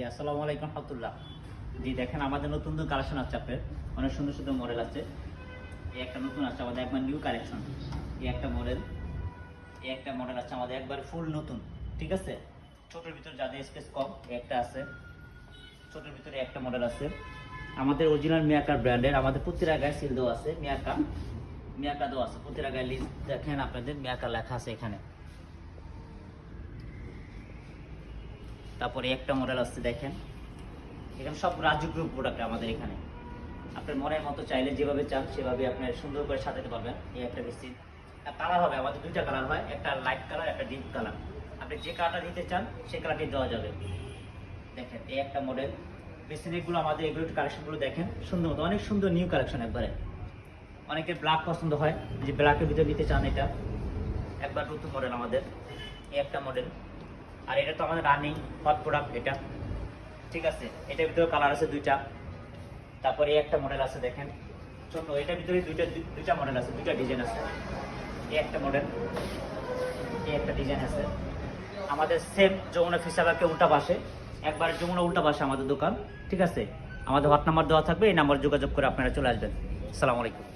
আসসালামু আলাইকুম রহমতুল্লাহ। জি দেখেন আমাদের নতুন নতুন কালেকশন আছে, আপনার অনেক সুন্দর সুন্দর মডেল আছে। এই একটা নতুন আছে আমাদের একবার নিউ কালেকশন। এই একটা মডেল আছে আমাদের একবার ফুল নতুন, ঠিক আছে। ছোটোর ভিতরে যাদের স্পেস কম এই একটা আছে, ছোটোর ভিতরে একটা মডেল আছে আমাদের অরিজিনাল মিয়াকার ব্র্যান্ডের। আমাদের প্রতিটা গায়ে সিল দেওয়া আছে, মিয়াকা দেওয়া আছে প্রতিটা গায়ে। লিস্ট দেখেন আপনাদের মিয়াকা লেখা আছে এখানে। তারপরে একটা মডেল আছে দেখেন, এখানে সব রাজু গ্রুপ প্রোডাক্ট আমাদের এখানে। আপনার মনের মতো চাইলে যেভাবে চান সেভাবে আপনার সুন্দর করে সাজাতে পারবেন। এই একটা বেশি কালার হবে আমাদের, দুইটা কালার হয়, একটা লাইট কালার একটা ডিপ কালার। আপনি যে কালারটা দিতে চান সেই কালারটি দেওয়া যাবে। দেখেন এই একটা মডেল। বেসিনগুলো আমাদের এগুলো কালেকশনগুলো দেখেন সুন্দর মতো, অনেক সুন্দর নিউ কালেকশন একবারে। অনেকের ব্ল্যাক পছন্দ হয়, যে ব্ল্যাকের ভিতরে নিতে চান এটা একবার নতুন মডেল আমাদের। এই একটা মডেল, আর এটা তো আমাদের রানিং হট প্রোডাক্ট এটা, ঠিক আছে। এটার ভিতরে কালার আছে দুইটা। তারপরে একটা মডেল আছে দেখেন ছোট, এটার ভিতরে দুইটা মডেল আছে, দুইটা ডিজাইন আছে। এই একটা মডেল, এই একটা ডিজাইন আছে আমাদের। সেম যমুনা ফিসাবাকে উল্টা পাশে, একবার যমুনা উল্টা পাশে আমাদের দোকান, ঠিক আছে। আমাদের হোয়াট নাম্বার দেওয়া থাকবে, এই নাম্বার যোগাযোগ করে আপনারা চলে আসবেন। আসসালামু আলাইকুম।